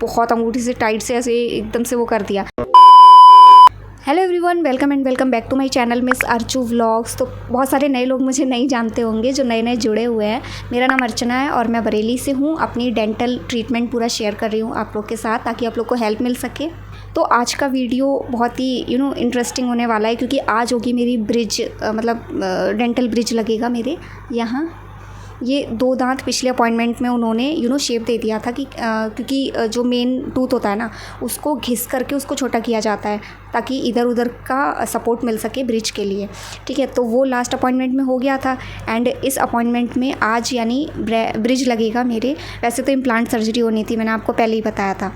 बहुत अंगूठी से टाइट से ऐसे एकदम से वो कर दिया। Hello everyone, welcome and welcome back to my channel miss Archu vlogs. तो बहुत सारे नए लोग मुझे नहीं जानते होंगे जो नए नए जुड़े हुए हैं। मेरा नाम अर्चना है और मैं बरेली से हूँ। अपनी डेंटल ट्रीटमेंट पूरा शेयर कर रही हूँ आप लोग के साथ ताकि आप लोग को हेल्प मिल सके। तो आज का वीडियो बहुत ही इंटरेस्टिंग होने वाला है क्योंकि आज होगी मेरी ब्रिज डेंटल ब्रिज लगेगा मेरे यहाँ। ये 2 दांत पिछले अपॉइंटमेंट में उन्होंने शेप दे दिया था कि क्योंकि जो मेन टूथ होता है ना उसको घिस करके उसको छोटा किया जाता है ताकि इधर उधर का सपोर्ट मिल सके ब्रिज के लिए। ठीक है, तो वो लास्ट अपॉइंटमेंट में हो गया था एंड इस अपॉइंटमेंट में आज यानी ब्रिज लगेगा मेरे। वैसे तो इम्प्लांट सर्जरी होनी थी, मैंने आपको पहले ही बताया था,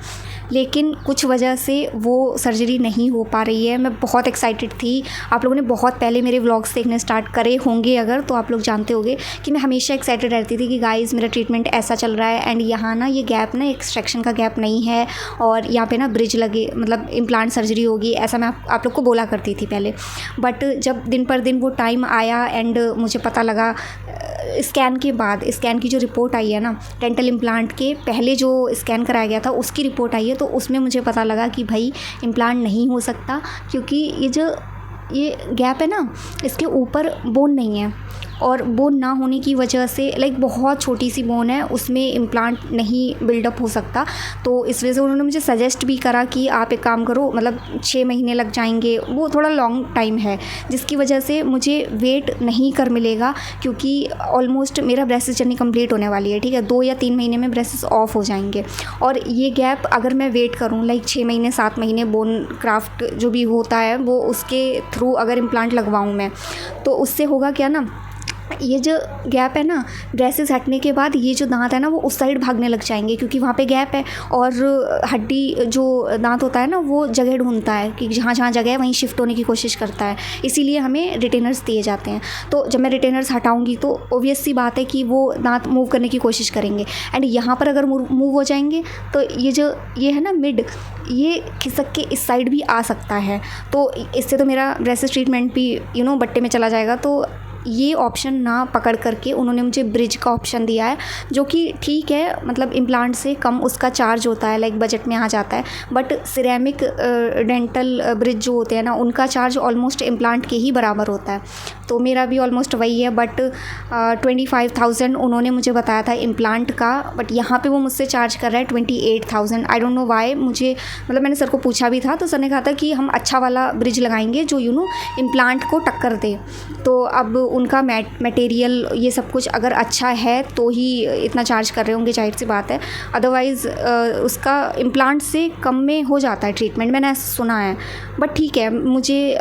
लेकिन कुछ वजह से वो सर्जरी नहीं हो पा रही है। मैं बहुत एक्साइटेड थी। आप लोगों ने बहुत पहले मेरे व्लॉग्स देखने स्टार्ट करे होंगे अगर, तो आप लोग जानते होंगे कि मैं हमेशा एक्साइटेड रहती थी कि गाइस मेरा ट्रीटमेंट ऐसा चल रहा है एंड यहाँ ना ये गैप ना एक्सट्रैक्शन का गैप नहीं है और यहाँ पे ना ब्रिज लगे मतलब इम्प्लांट सर्जरी होगी, ऐसा मैं आप लोग को बोला करती थी पहले। बट जब दिन पर दिन वो टाइम आया एंड मुझे पता लगा स्कैन के बाद, स्कैन की जो रिपोर्ट आई है ना डेंटल इम्प्लांट के पहले जो स्कैन कराया गया था उसकी रिपोर्ट आई है, तो उसमें मुझे पता लगा कि भाई इम्प्लांट नहीं हो सकता क्योंकि ये गैप है ना इसके ऊपर बोन नहीं है और बोन ना होने की वजह से बहुत छोटी सी बोन है, उसमें इम्प्लांट नहीं बिल्डअप हो सकता। तो इस वजह से उन्होंने मुझे सजेस्ट भी करा कि आप एक काम करो, 6 महीने लग जाएंगे, वो थोड़ा लॉन्ग टाइम है जिसकी वजह से मुझे वेट नहीं कर मिलेगा क्योंकि ऑलमोस्ट मेरा ब्रेसेस जर्नी कंप्लीट होने वाली है। ठीक है, 2 या 3 महीने में ब्रेसेस ऑफ हो जाएंगे और ये गैप अगर मैं वेट करूँ 6 महीने 7 महीने बोन क्राफ्ट जो भी होता है वो उसके थ्रू अगर इम्प्लांट लगवाऊँ मैं, तो उससे होगा क्या ना, ये जो गैप है ना ब्रेसेस हटने के बाद ये जो दांत है ना वो उस साइड भागने लग जाएंगे क्योंकि वहाँ पे गैप है और हड्डी जो दांत होता है ना वो जगह ढूंढता है कि जहाँ जहाँ जगह है वहीं शिफ्ट होने की कोशिश करता है, इसीलिए हमें रिटेनर्स दिए जाते हैं। तो जब मैं रिटेनर्स हटाऊंगी तो ऑब्वियस सी बात है कि वो दांत मूव करने की कोशिश करेंगे एंड यहाँ पर अगर मूव हो जाएंगे तो ये है ना मिड, ये खिसक के इस साइड भी आ सकता है। तो इससे तो मेरा ब्रेसेस ट्रीटमेंट भी बट्टे में चला जाएगा। तो ये ऑप्शन ना पकड़ करके उन्होंने मुझे ब्रिज का ऑप्शन दिया है जो कि ठीक है, इम्प्लांट से कम उसका चार्ज होता है, बजट में आ जाता है। बट सिरेमिक डेंटल ब्रिज जो होते हैं ना उनका चार्ज ऑलमोस्ट इम्प्लांट के ही बराबर होता है, तो मेरा भी ऑलमोस्ट वही है। बट 25,000 उन्होंने मुझे बताया था इम्प्लांट का, बट यहाँ पे वो मुझसे चार्ज कर रहा है 28,000। I don't know why. मुझे मैंने सर को पूछा भी था तो सर ने कहा था कि हम अच्छा वाला ब्रिज लगाएंगे जो इम्प्लांट को टक्कर दे। तो अब उनका मटेरियल ये सब कुछ अगर अच्छा है तो ही इतना चार्ज कर रहे होंगे, जाहिर सी बात है। अदरवाइज़ उसका इम्प्लांट से कम में हो जाता है ट्रीटमेंट, मैंने ऐसा सुना है। बट ठीक है, मुझे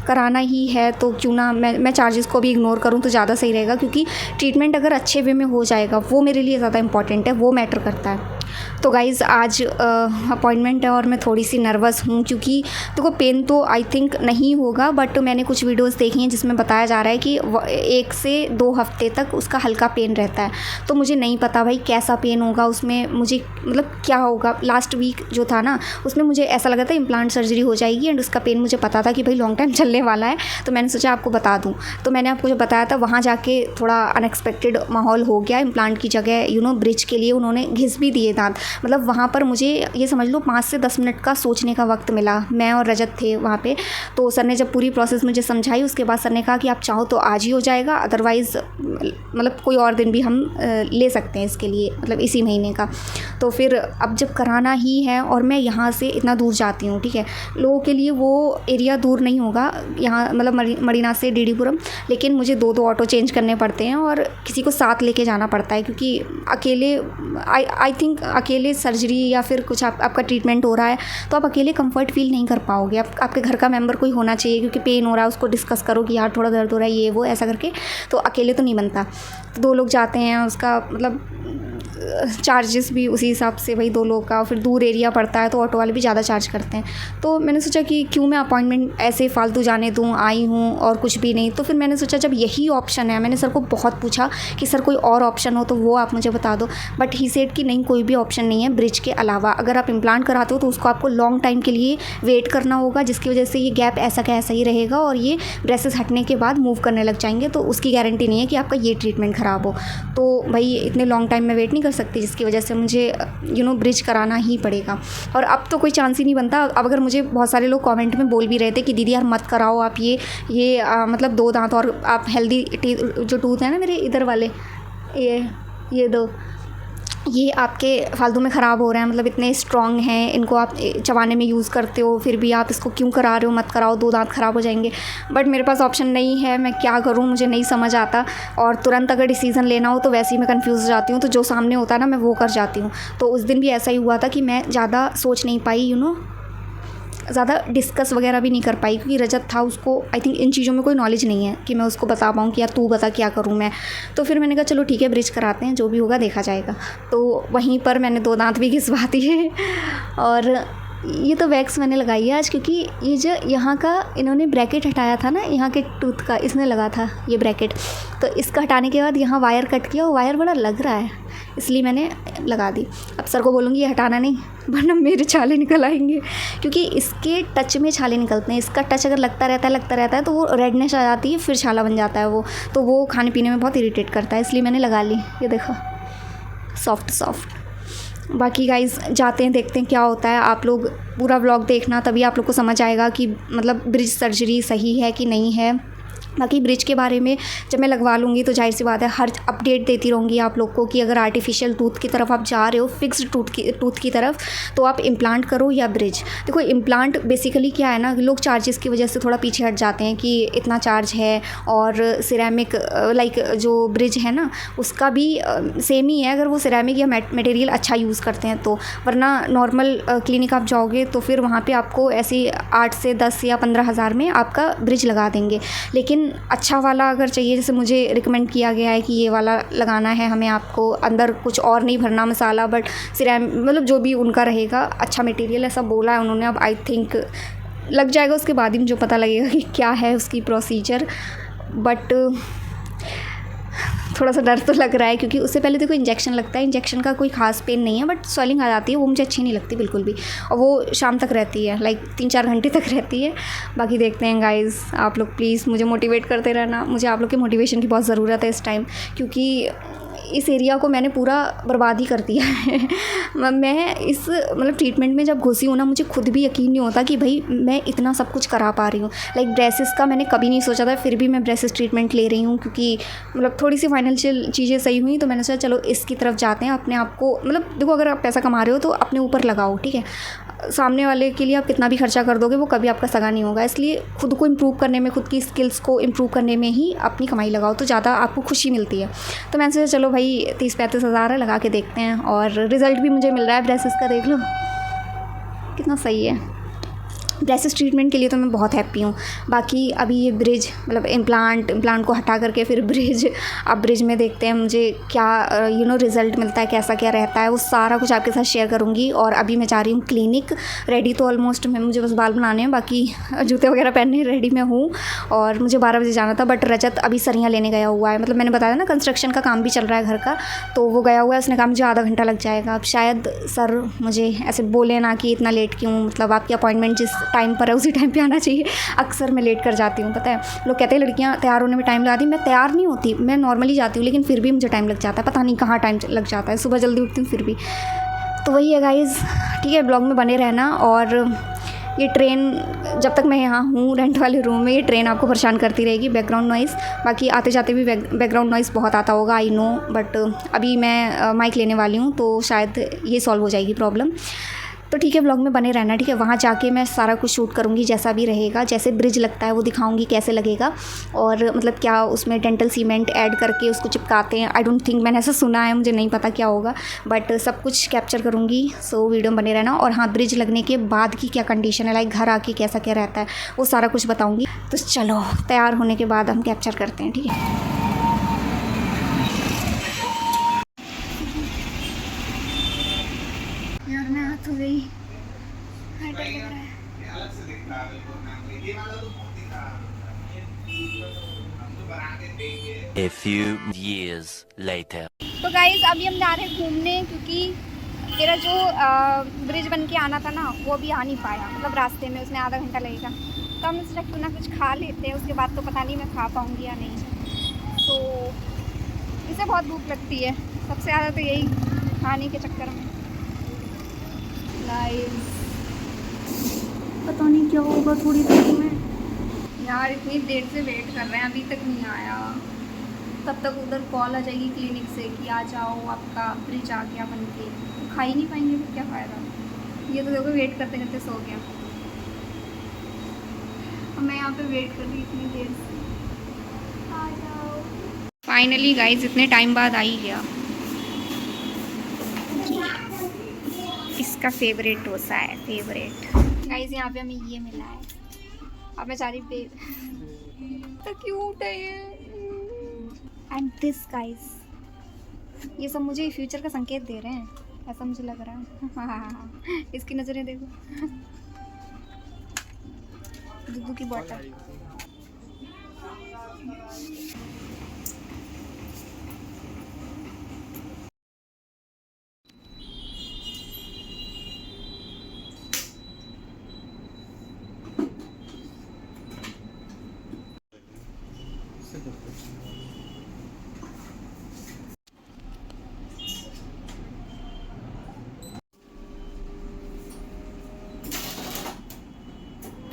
कराना ही है तो क्यों ना मैं चार्जेस को भी इग्नोर करूं तो ज़्यादा सही रहेगा क्योंकि ट्रीटमेंट अगर अच्छे वे में हो जाएगा वो मेरे लिए ज़्यादा इंपॉर्टेंट है, वो मैटर करता है। तो गाइज़ आज अपॉइंटमेंट है और मैं थोड़ी सी नर्वस हूँ क्योंकि देखो पेन तो आई थिंक नहीं होगा, बट मैंने कुछ वीडियोस देखी हैं जिसमें बताया जा रहा है कि 1 से 2 हफ्ते तक उसका हल्का पेन रहता है। तो मुझे नहीं पता भाई कैसा पेन होगा उसमें, मुझे क्या होगा। लास्ट वीक जो था ना उसमें मुझे ऐसा लगा था इम्प्लांट सर्जरी हो जाएगी एंड उसका पेन मुझे पता था कि भाई लॉन्ग टाइम चलने वाला है, तो मैंने सोचा आपको बता दूँ। तो मैंने आपको जो बताया था वहाँ जाके थोड़ा अनएक्सपेक्टेड माहौल हो गया। इम्प्लांट की जगह ब्रिज के लिए उन्होंने घिस भी दिए दांत। वहाँ पर मुझे ये समझ लो 5 से 10 मिनट का सोचने का वक्त मिला। मैं और रजत थे वहाँ पे, तो सर ने जब पूरी प्रोसेस मुझे समझाई उसके बाद सर ने कहा कि आप चाहो तो आज ही हो जाएगा, अदरवाइज़ कोई और दिन भी हम ले सकते हैं इसके लिए, इसी महीने का। तो फिर अब जब कराना ही है और मैं यहाँ से इतना दूर जाती हूँ, ठीक है, लोगों के लिए वो एरिया दूर नहीं होगा यहाँ मरीना से डीडीपुरम, लेकिन मुझे 2 ऑटो चेंज करने पड़ते हैं और किसी को साथ लेके जाना पड़ता है क्योंकि अकेले आई थिंक अकेले सर्जरी या फिर कुछ आपका ट्रीटमेंट हो रहा है तो आप अकेले कंफर्ट फील नहीं कर पाओगे। आपके घर का मेंबर कोई होना चाहिए क्योंकि पेन हो रहा है उसको डिस्कस करो कि यार थोड़ा दर्द हो रहा है ये वो ऐसा करके, तो अकेले तो नहीं बनता। तो 2 लोग जाते हैं, उसका चार्जेस भी उसी हिसाब से भाई 2 लोग का, फिर दूर एरिया पड़ता है तो ऑटो वाले भी ज़्यादा चार्ज करते हैं। तो मैंने सोचा कि क्यों मैं अपॉइंटमेंट ऐसे फालतू जाने दूँ, आई हूँ और कुछ भी नहीं। तो फिर मैंने सोचा जब यही ऑप्शन है, मैंने सर को बहुत पूछा कि सर कोई और ऑप्शन हो तो वो आप मुझे बता दो, बट ही सेड कि नहीं कोई भी ऑप्शन नहीं है ब्रिज के अलावा। अगर आप इम्प्लांट कराते हो तो उसको आपको लॉन्ग टाइम के लिए वेट करना होगा जिसकी वजह से ये गैप ऐसा का ऐसा ही रहेगा और ये ब्रेसेस हटने के बाद मूव करने लग जाएंगे, तो उसकी गारंटी नहीं है कि आपका ये ट्रीटमेंट ख़राब हो। तो भाई इतने लॉन्ग टाइम में वेट नहीं कर सकती जिसकी वजह से मुझे ब्रिज कराना ही पड़ेगा। और अब तो कोई चांस ही नहीं बनता। अब अगर मुझे बहुत सारे लोग कमेंट में बोल भी रहे थे कि दीदी यार मत कराओ आप ये मतलब 2 दांत और आप हेल्दी जो टूथ है ना मेरे इधर वाले, ये 2 ये आपके फालतू में ख़राब हो रहे हैं, मतलब इतने स्ट्रॉन्ग हैं, इनको आप चबाने में यूज़ करते हो, फिर भी आप इसको क्यों करा रहे हो, मत कराओ, 2 दांत ख़राब हो जाएंगे। बट मेरे पास ऑप्शन नहीं है, मैं क्या करूँ, मुझे नहीं समझ आता। और तुरंत अगर डिसीज़न लेना हो तो वैसे ही मैं कंफ्यूज हो जाती हूँ, तो जो सामने होता है ना मैं वो कर जाती हूँ। तो उस दिन भी ऐसा ही हुआ था कि मैं ज़्यादा सोच नहीं पाई, ज़्यादा डिस्कस वगैरह भी नहीं कर पाई, क्योंकि रजत था, उसको आई थिंक इन चीज़ों में कोई नॉलेज नहीं है कि मैं उसको बता पाऊँ कि यार तू बता क्या करूँ मैं। तो फिर मैंने कहा चलो ठीक है ब्रिज कराते हैं, जो भी होगा देखा जाएगा। तो वहीं पर मैंने 2 दांत भी घिसवा दिए। और ये तो वैक्स मैंने लगाई है आज, क्योंकि ये जो यहाँ का इन्होंने ब्रैकेट हटाया था ना, यहाँ के टूथ का इसने लगा था ये ब्रैकेट, तो इसका हटाने के बाद यहाँ वायर कट किया, वो वायर बड़ा लग रहा है, इसलिए मैंने लगा दी। अब सर को बोलूँगी ये हटाना नहीं, वरना मेरे छाले निकल आएंगे, क्योंकि इसके टच में छाले निकलते हैं। इसका टच अगर लगता रहता है तो वो रेडनेस आ जाती है, फिर छाला बन जाता है वो, तो वो खाने पीने में बहुत इरिटेट करता है, इसलिए मैंने लगा ली। ये देखो सॉफ्ट। बाकी गाइस जाते हैं, देखते हैं क्या होता है। आप लोग पूरा व्लॉग देखना, तभी आप लोग को समझ आएगा कि मतलब ब्रिज सर्जरी सही है कि नहीं है। बाकी ब्रिज के बारे में जब मैं लगवा लूँगी तो जाहिर सी बात है हर अपडेट देती रहूँगी आप लोग को कि अगर आर्टिफिशियल टूथ की तरफ आप जा रहे हो, फिक्स्ड टूथ की तरफ, तो आप इम्प्लांट करो या ब्रिज। देखो इम्प्लांट बेसिकली क्या है ना, लोग चार्जेस की वजह से थोड़ा पीछे हट जाते हैं कि इतना चार्ज है, और सिरेमिक लाइक जो ब्रिज है ना उसका भी सेम ही है, अगर वो सिरेमिक या मटेरियल अच्छा यूज़ करते हैं तो। वरना नॉर्मल क्लिनिक आप जाओगे तो फिर वहाँ पर आपको ऐसे 8 से 10 या 15 हज़ार में आपका ब्रिज लगा देंगे। लेकिन अच्छा वाला अगर चाहिए, जैसे मुझे रिकमेंड किया गया है कि ये वाला लगाना है हमें, आपको अंदर कुछ और नहीं भरना मसाला, बट मतलब जो भी उनका रहेगा अच्छा मटेरियल, ऐसा बोला है उन्होंने। अब आई थिंक लग जाएगा, उसके बाद ही मुझे पता लगेगा कि क्या है उसकी प्रोसीजर। बट थोड़ा सा डर तो लग रहा है, क्योंकि उससे पहले देखो इंजेक्शन लगता है, इंजेक्शन का कोई खास पेन नहीं है, बट स्वेलिंग आ जाती है, वो मुझे अच्छी नहीं लगती बिल्कुल भी, और वो शाम तक रहती है, लाइक 3-4 घंटे तक रहती है। बाकी देखते हैं गाइज़, आप लोग प्लीज़ मुझे मोटिवेट करते रहना, मुझे आप लोग के मोटिवेशन की बहुत ज़रूरत है इस टाइम, क्योंकि इस एरिया को मैंने पूरा बर्बाद ही कर दिया है। मैं इस मतलब ट्रीटमेंट में जब घुसी हूँ ना, मुझे खुद भी यकीन नहीं होता कि भाई मैं इतना सब कुछ करा पा रही हूँ। लाइक ब्रेसेस का मैंने कभी नहीं सोचा था, फिर भी मैं ब्रेसेस ट्रीटमेंट ले रही हूँ, क्योंकि मतलब थोड़ी सी फाइनेंशियल चीज़ें सही हुई, तो मैंने सोचा चलो इसकी तरफ जाते हैं। अपने आप को मतलब देखो, अगर आप पैसा कमा रहे हो तो अपने ऊपर लगाओ, ठीक है। सामने वाले के लिए आप कितना भी खर्चा कर दोगे वो कभी आपका सगा नहीं होगा, इसलिए खुद को इम्प्रूव करने में, खुद की स्किल्स को इम्प्रूव करने में ही अपनी कमाई लगाओ, तो ज़्यादा आपको खुशी मिलती है। तो मैंने सोचा चलो भाई 30-35 हज़ार है, लगा के देखते हैं, और रिज़ल्ट भी मुझे मिल रहा है ब्रेसेस का, देख लो कितना सही है। ब्रेसेस ट्रीटमेंट के लिए तो मैं बहुत हैप्पी हूँ। बाकी अभी ये ब्रिज मतलब इम्प्लांट को हटा करके फिर ब्रिज, अब ब्रिज में देखते हैं मुझे क्या रिज़ल्ट मिलता है, कैसा क्या रहता है, वो सारा कुछ आपके साथ शेयर करूँगी। और अभी मैं जा रही हूँ क्लिनिक, रेडी तो ऑलमोस्ट मुझे बस बाल बनाने हैं, बाकी जूते वगैरह पहनने रेडी मैं हूँ। और मुझे 12 बजे जाना था, बट रजत अभी सरियाँ लेने गया हुआ है, मतलब मैंने बताया ना कंस्ट्रक्शन का काम भी चल रहा है घर का, तो वो गया हुआ है, उसने कहा मुझे आधा घंटा लग जाएगा। अब शायद सर मुझे ऐसे बोले ना कि इतना लेट क्यों, मतलब आपकी अपॉइंटमेंट जिस टाइम पर है उसी टाइम पे आना चाहिए। अक्सर मैं लेट कर जाती हूँ, पता है लोग कहते हैं लड़कियाँ तैयार होने में टाइम लगाती, मैं तैयार नहीं होती, मैं नॉर्मली जाती हूँ, लेकिन फिर भी मुझे टाइम लग जाता है, पता नहीं कहाँ टाइम लग जाता है, सुबह जल्दी उठती हूँ फिर भी। तो वही है गाइज़, ठीक है, ब्लॉग में बने रहना। और ये ट्रेन, जब तक मैं यहाँ हूँ रेंट वाले रूम में, ये ट्रेन आपको परेशान करती रहेगी, बैकग्राउंड नॉइज़। बाकी आते जाते भी बैकग्राउंड नॉइज़ बहुत आता होगा, आई नो, बट अभी मैं माइक लेने वाली हूँ, तो शायद ये सॉल्व हो जाएगी प्रॉब्लम। तो ठीक है, ब्लॉग में बने रहना, ठीक है। वहाँ जाके मैं सारा कुछ शूट करूँगी, जैसा भी रहेगा, जैसे ब्रिज लगता है वो दिखाऊँगी कैसे लगेगा, और मतलब क्या उसमें डेंटल सीमेंट ऐड करके उसको चिपकाते हैं, आई डोंट थिंक, मैंने ऐसा सुना है, मुझे नहीं पता क्या होगा, बट सब कुछ कैप्चर करूँगी। सो वीडियो में बने रहना। और हाँ, ब्रिज लगने के बाद की क्या कंडीशन है, लाइक घर आके कैसा क्या रहता है, वो सारा कुछ बताऊँगी। तो चलो तैयार होने के बाद हम कैप्चर करते हैं, ठीक है। हो गई A few years later. तो गाइज अभी हम जा रहे हैं घूमने, क्योंकि मेरा जो ब्रिज बन के आना था ना वो अभी आ नहीं पाया, मतलब रास्ते में उसमें आधा घंटा लगेगा, तो हम सोचा क्यों ना कुछ खा लेते हैं, उसके बाद तो पता नहीं मैं खा पाऊँगी या नहीं। तो इसे बहुत भूख लगती है, सबसे ज़्यादा तो यही खाने के चक्कर में। गाइस पता नहीं क्या होगा थोड़ी देर में। यार इतनी देर से वेट कर रहे हैं, अभी तक नहीं आया। तब तक उधर कॉल आ जाएगी क्लिनिक से कि आ जाओ, आपका ब्रिज आ गया बन के। तो खा ही नहीं पाएंगे तो क्या फ़ायदा। ये तो देखो वेट करते करते सो गया। और मैं यहाँ पे वेट कर रही इतनी देर से, आ जाओ। फाइनली गाइस इतने टाइम बाद आ ही गया। इसका फेवरेट डोसा है, फेवरेट। गाइस यहाँ पे हमें ये मिला है। अब मैं चाह रही तो क्यूट है ये। एंड दिस गाइस, ये सब मुझे फ्यूचर का संकेत दे रहे हैं, ऐसा मुझे लग रहा है। इसकी नज़रें देखो। दूध की bottle.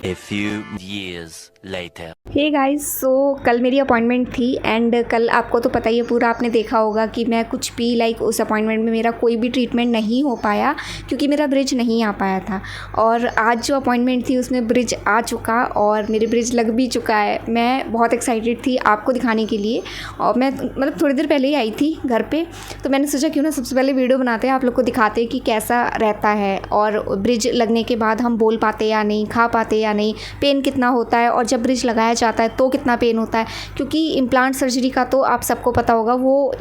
A few years later. Hey guys, so कल मेरी अपॉइंटमेंट थी एंड कल आपको तो पता ही है, पूरा आपने देखा होगा कि मैं कुछ भी लाइक उस अपॉइंटमेंट में मेरा कोई भी ट्रीटमेंट नहीं हो पाया क्योंकि मेरा ब्रिज नहीं आ पाया था। और आज जो अपॉइंटमेंट थी उसमें ब्रिज आ चुका और मेरे ब्रिज लग भी चुका है। मैं बहुत एक्साइटेड थी आपको दिखाने के लिए, और मैं मतलब थोड़ी देर पहले ही आई थी घर पे, तो मैंने सोचा क्यों ना सबसे पहले वीडियो बनाते हैं, आप लोग को दिखाते हैं कि कैसा रहता है और ब्रिज लगने के बाद हम बोल पाते या नहीं, खा पाते या नहीं, पेन कितना होता है, और जब ब्रिज लगाया जाता है तो कितना पेन होता है। क्योंकि इम्प्लांट सर्जरी का तो आप सबको पता होगा, वो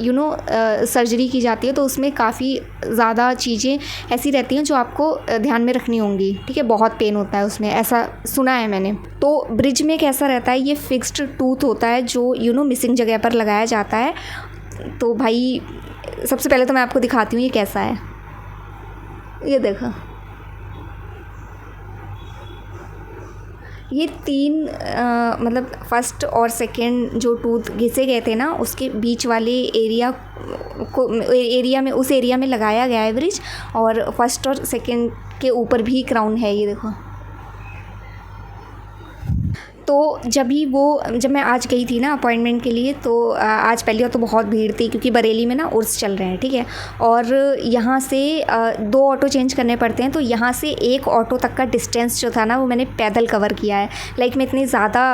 सर्जरी की जाती है तो उसमें काफ़ी ज़्यादा चीज़ें ऐसी रहती हैं जो आपको ध्यान में रखनी होंगी, ठीक है। बहुत पेन होता है उसमें, ऐसा सुना है मैंने। तो ब्रिज में कैसा रहता है, ये फिक्स्ड टूथ होता है जो मिसिंग जगह पर लगाया जाता है। तो भाई सबसे पहले तो मैं आपको दिखाती हूँ ये कैसा है। ये देखो, ये 3 मतलब फर्स्ट और सेकंड जो टूथ घिसे गए थे ना, उसके बीच वाले एरिया में उस एरिया में लगाया गया है ब्रिज, और फर्स्ट और सेकंड के ऊपर भी क्राउन है, ये देखो। तो जब मैं आज गई थी ना अपॉइंटमेंट के लिए, तो आज पहले तो बहुत भीड़ थी क्योंकि बरेली में ना उर्स चल रहे हैं, ठीक है। और यहाँ से 2 ऑटो चेंज करने पड़ते हैं, तो यहाँ से 1 ऑटो तक का डिस्टेंस जो था ना वो मैंने पैदल कवर किया है। लाइक मैं इतनी ज़्यादा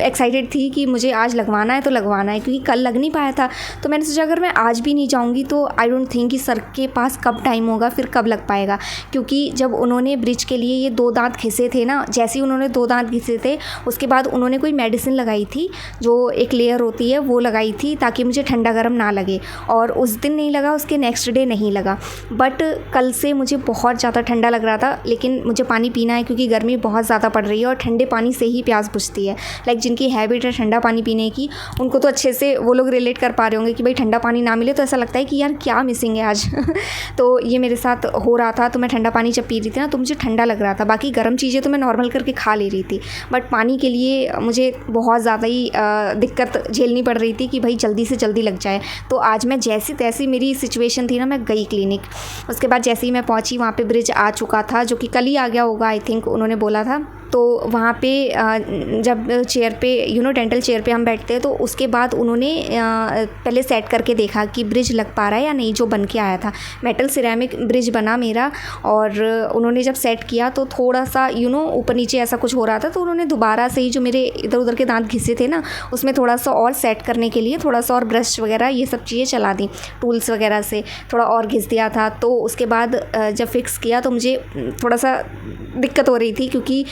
एक्साइटेड थी कि मुझे आज लगवाना है तो लगवाना है, क्योंकि कल लग नहीं पाया था। तो मैंने सोचा अगर मैं आज भी नहीं जाऊँगी तो आई डोंट थिंक कि सर के पास कब टाइम होगा, फिर कब लग पाएगा। क्योंकि जब उन्होंने ब्रिज के लिए ये 2 दांत घिसे थे ना, जैसे ही उन्होंने 2 दांत घिसे थे उसके बाद उन्होंने कोई मेडिसिन लगाई थी, जो एक लेयर होती है वो लगाई थी ताकि मुझे ठंडा गर्म ना लगे। और उस दिन नहीं लगा, उसके नेक्स्ट डे नहीं लगा। बट कल से मुझे बहुत ज़्यादा ठंडा लग रहा था, लेकिन मुझे पानी पीना है क्योंकि गर्मी बहुत ज़्यादा पड़ रही है और ठंडे पानी से ही प्यास बुझती है। लाइक जिनकी हैबिट है ठंडा पानी पीने की, उनको तो अच्छे से वो लोग रिलेट कर पा रहे होंगे कि भाई ठंडा पानी ना मिले तो ऐसा लगता है कि यार क्या मिसिंग है आज। तो ये मेरे साथ हो रहा था। तो मैं ठंडा पानी जब पी रही थी ना तो मुझे ठंडा लग रहा था, बाकी गर्म चीज़ें तो मैं नॉर्मल करके खा ले रही थी, बट पानी के लिए मुझे बहुत ज़्यादा ही दिक्कत झेलनी पड़ रही थी कि भाई जल्दी से जल्दी लग जाए। तो आज मैं जैसी तैसी मेरी सिचुएशन थी ना, मैं गई क्लिनिक। उसके बाद जैसे ही मैं पहुंची वहाँ पे ब्रिज आ चुका था, जो कि कल ही आ गया होगा आई थिंक, उन्होंने बोला था। तो वहाँ पे जब चेयर पे डेंटल चेयर पे हम बैठते हैं, तो उसके बाद उन्होंने पहले सेट करके देखा कि ब्रिज लग पा रहा है या नहीं, जो बन के आया था। मेटल सिरेमिक ब्रिज बना मेरा, और उन्होंने जब सेट किया तो थोड़ा सा ऊपर नीचे ऐसा कुछ हो रहा था। तो उन्होंने दोबारा से ही जो मेरे इधर उधर के दांत घिसे थे ना, उसमें थोड़ा सा और सेट करने के लिए थोड़ा सा और ब्रश वगैरह ये सब चीज़ें चला दी, टूल्स वगैरह से थोड़ा और घिस दिया था। तो उसके बाद जब फिक्स किया तो मुझे थोड़ा सा दिक्कत हो रही थी, क्योंकि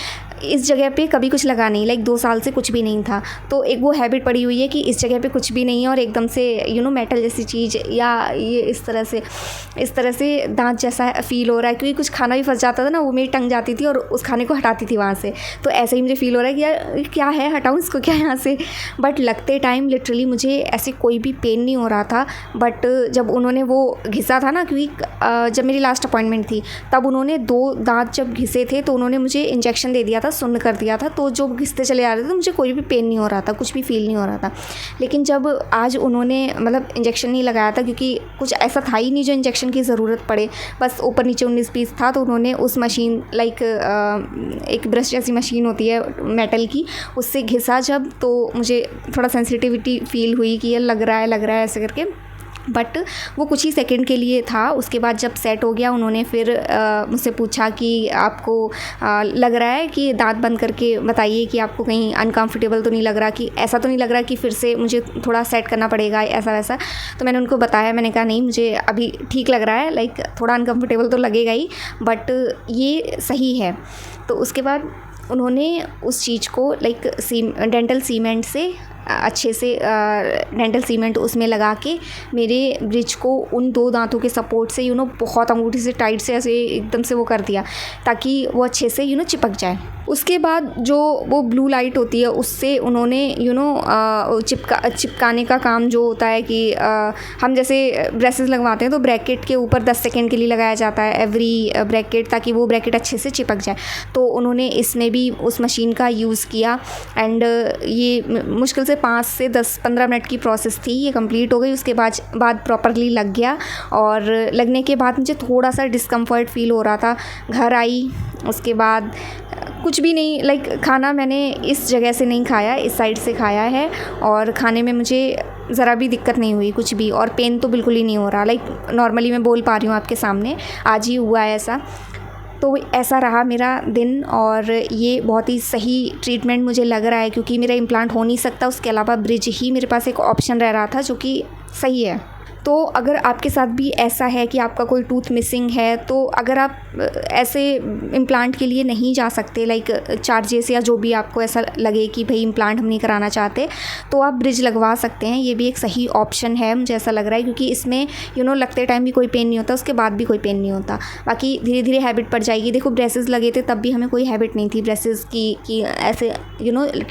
इस जगह पे कभी कुछ लगा नहीं, लाइक 2 साल से कुछ भी नहीं था। तो एक वो हैबिट पड़ी हुई है कि इस जगह पे कुछ भी नहीं है और एकदम से मेटल जैसी चीज़, या ये इस तरह से दांत जैसा फ़ील हो रहा है। क्योंकि कुछ खाना भी फंस जाता था ना, वो मेरी टंग जाती थी और उस खाने को हटाती थी वहाँ से। तो ऐसे ही मुझे फ़ील हो रहा है कि यार क्या है, हटाऊँ इसको क्या यहाँ से। बट लगते टाइम लिटरली मुझे ऐसे कोई भी पेन नहीं हो रहा था। बट जब उन्होंने वो घिसा था ना, क्योंकि जब मेरी लास्ट अपॉइंटमेंट थी तब उन्होंने 2 दांत जब घिसे थे तो उन्होंने मुझे इंजेक्शन दे दिया था सुन्न कर दिया था, तो जो घिसते चले आ रहे थे तो मुझे कोई भी पेन नहीं हो रहा था, कुछ भी फील नहीं हो रहा था। लेकिन जब आज उन्होंने मतलब इंजेक्शन नहीं लगाया था, क्योंकि कुछ ऐसा था ही नहीं जो इंजेक्शन की ज़रूरत पड़े, बस ऊपर नीचे 19 पीस था, तो उन्होंने उस मशीन लाइक एक ब्रश जैसी मशीन होती है मेटल की, उससे घिसा जब, तो मुझे थोड़ा सेंसिटिविटी फील हुई कि ये लग रहा है ऐसे करके, बट वो कुछ ही सेकंड के लिए था। उसके बाद जब सेट हो गया, उन्होंने फिर मुझसे पूछा कि आपको लग रहा है कि दांत बंद करके बताइए कि आपको कहीं अनकंफर्टेबल तो नहीं लग रहा, कि ऐसा तो नहीं लग रहा कि फिर से मुझे थोड़ा सेट करना पड़ेगा ऐसा वैसा। तो मैंने उनको बताया, मैंने कहा नहीं, मुझे अभी ठीक लग रहा है, लाइक थोड़ा अनकंफर्टेबल तो लगेगा ही, बट ये सही है। तो उसके बाद उन्होंने उस चीज़ को लाइक डेंटल सीमेंट से अच्छे से डेंटल सीमेंट उसमें लगा के मेरे ब्रिज को उन 2 दांतों के सपोर्ट से बहुत अंगूठी से टाइट से ऐसे एकदम से वो कर दिया, ताकि वो अच्छे से चिपक जाए। उसके बाद जो वो ब्लू लाइट होती है उससे उन्होंने चिपकाने का काम जो होता है कि हम जैसे ब्रेसेस लगवाते हैं तो ब्रैकेट के ऊपर 10 सेकेंड के लिए लगाया जाता है एवरी ब्रैकेट, ताकि वो ब्रैकेट अच्छे से चिपक जाए। तो उन्होंने इसमें भी उस मशीन का यूज़ किया, एंड ये मुश्किल से 5 से 10-15 मिनट की प्रोसेस थी, ये कंप्लीट हो गई। उसके बाद प्रॉपरली लग गया, और लगने के बाद मुझे थोड़ा सा डिस्कम्फर्ट फील हो रहा था। घर आई, उसके बाद कुछ भी नहीं, लाइक खाना मैंने इस जगह से नहीं खाया, इस साइड से खाया है, और खाने में मुझे ज़रा भी दिक्कत नहीं हुई कुछ भी, और पेन तो बिल्कुल ही नहीं हो रहा। लाइक नॉर्मली मैं बोल पा रही हूँ आपके सामने, आज ही हुआ है ऐसा। तो ऐसा रहा मेरा दिन, और ये बहुत ही सही ट्रीटमेंट मुझे लग रहा है, क्योंकि मेरा इम्प्लांट हो नहीं सकता, उसके अलावा ब्रिज ही मेरे पास एक ऑप्शन रह रहा था, जो कि सही है। तो अगर आपके साथ भी ऐसा है कि आपका कोई टूथ मिसिंग है, तो अगर आप ऐसे इम्प्लांट के लिए नहीं जा सकते, लाइक चार्जेस या जो भी आपको ऐसा लगे कि भाई इम्प्लांट हम नहीं कराना चाहते, तो आप ब्रिज लगवा सकते हैं। ये भी एक सही ऑप्शन है, मुझे ऐसा लग रहा है, क्योंकि इसमें लगते टाइम भी कोई पेन नहीं होता, उसके बाद भी कोई पेन नहीं होता। बाकी धीरे धीरे हैबिट पड़ जाएगी। देखो ब्रेसेस लगे थे तब भी हमें कोई हैबिट नहीं थी ब्रेसेस की, कि ऐसे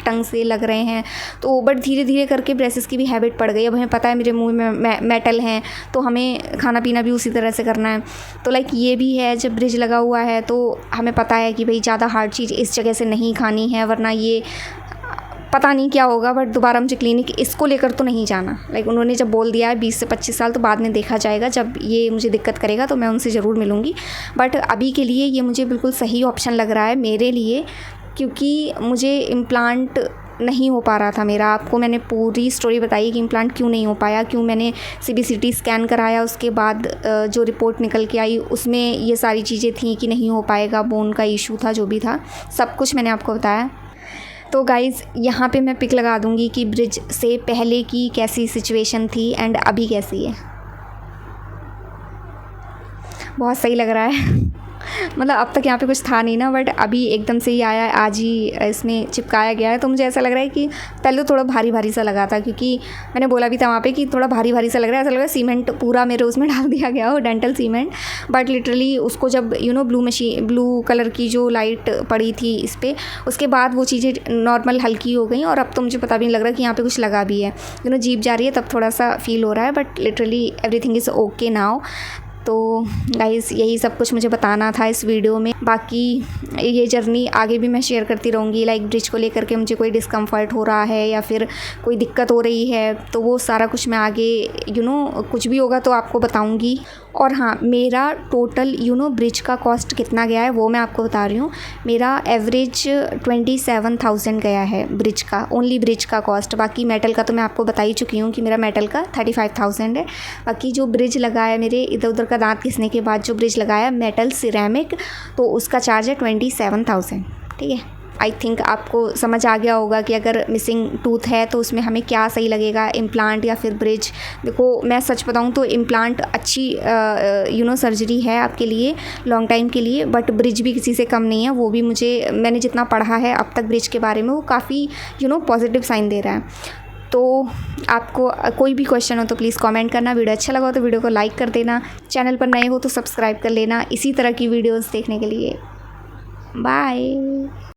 टंग से लग रहे हैं, तो बट धीरे धीरे करके ब्रेसेस की भी हैबिट पड़ गई। अब हमें पता है मेरे मुँह में मेटल हैं, तो हमें खाना पीना भी उसी तरह से करना है। तो लाइक ये भी है, जब ब्रिज लगा हुआ है तो हमें पता है कि भाई ज़्यादा हार्ड चीज़ इस जगह से नहीं खानी है, वरना ये पता नहीं क्या होगा। बट दोबारा मुझे क्लिनिक इसको लेकर तो नहीं जाना। लाइक उन्होंने जब बोल दिया है 20 से 25 साल, तो बाद में देखा जाएगा, जब ये मुझे दिक्कत करेगा तो मैं उनसे ज़रूर मिलूँगी। बट अभी के लिए ये मुझे बिल्कुल सही ऑप्शन लग रहा है मेरे लिए, क्योंकि मुझे इम्प्लांट नहीं हो पा रहा था मेरा। आपको मैंने पूरी स्टोरी बताई कि इम्प्लांट क्यों नहीं हो पाया, क्यों मैंने CBCT स्कैन कराया, उसके बाद जो रिपोर्ट निकल के आई उसमें ये सारी चीज़ें थी कि नहीं हो पाएगा, बोन का इशू था, जो भी था सब कुछ मैंने आपको बताया। तो गाइज़ यहाँ पे मैं पिक लगा दूँगी कि ब्रिज से पहले की कैसी सिचुएशन थी एंड अभी कैसी है। बहुत सही लग रहा है मतलब अब तक यहाँ पे कुछ था नहीं ना, बट अभी एकदम से ही आया है, आज ही इसमें चिपकाया गया है। तो मुझे ऐसा लग रहा है कि पहले तो थोड़ा भारी भारी सा लगा था, क्योंकि मैंने बोला भी था वहाँ पे कि थोड़ा भारी भारी सा लग रहा है, ऐसा लग रहा है सीमेंट पूरा मेरे उसमें डाल दिया गया हो, डेंटल सीमेंट। बट लिटरली उसको जब ब्लू कलर की जो लाइट पड़ी थी इस पर, उसके बाद वो चीज़ें नॉर्मल हल्की हो गई, और अब तो मुझे पता भी नहीं लग रहा कि यहाँ पर कुछ लगा भी है। जीभ जा रही है तब थोड़ा सा फील हो रहा है, but literally everything is okay now. तो गाइज़ यही सब कुछ मुझे बताना था इस वीडियो में। बाकी ये जर्नी आगे भी मैं शेयर करती रहूँगी, लाइक ब्रिज को लेकर के मुझे कोई डिस्कम्फर्ट हो रहा है या फिर कोई दिक्कत हो रही है, तो वो सारा कुछ मैं आगे कुछ भी होगा तो आपको बताऊँगी। और हाँ, मेरा टोटल ब्रिज का कॉस्ट कितना गया है वो मैं आपको बता रही हूँ। मेरा एवरेज 27,000 गया है ब्रिज का, ओनली ब्रिज का कॉस्ट। बाकी मेटल का तो मैं आपको बता ही चुकी हूँ कि मेरा मेटल का 35,000 है। बाकी जो ब्रिज लगा है मेरे इधर उधर का दांत घिसने के बाद, जो ब्रिज लगाया मेटल सिरेमिक, तो उसका चार्ज है 27,000। ठीक है, आई थिंक आपको समझ आ गया होगा कि अगर मिसिंग टूथ है तो उसमें हमें क्या सही लगेगा, इम्प्लांट या फिर ब्रिज। देखो मैं सच बताऊं तो इम्प्लांट अच्छी सर्जरी है आपके लिए लॉन्ग टाइम के लिए, बट ब्रिज भी किसी से कम नहीं है। वो भी मैंने जितना पढ़ा है अब तक ब्रिज के बारे में, वो काफ़ी पॉजिटिव साइन दे रहा है। तो आपको कोई भी क्वेश्चन हो तो प्लीज़ कमेंट करना। वीडियो अच्छा लगा हो तो वीडियो को लाइक कर देना। चैनल पर नए हो तो सब्सक्राइब कर लेना इसी तरह की वीडियोस देखने के लिए। बाय।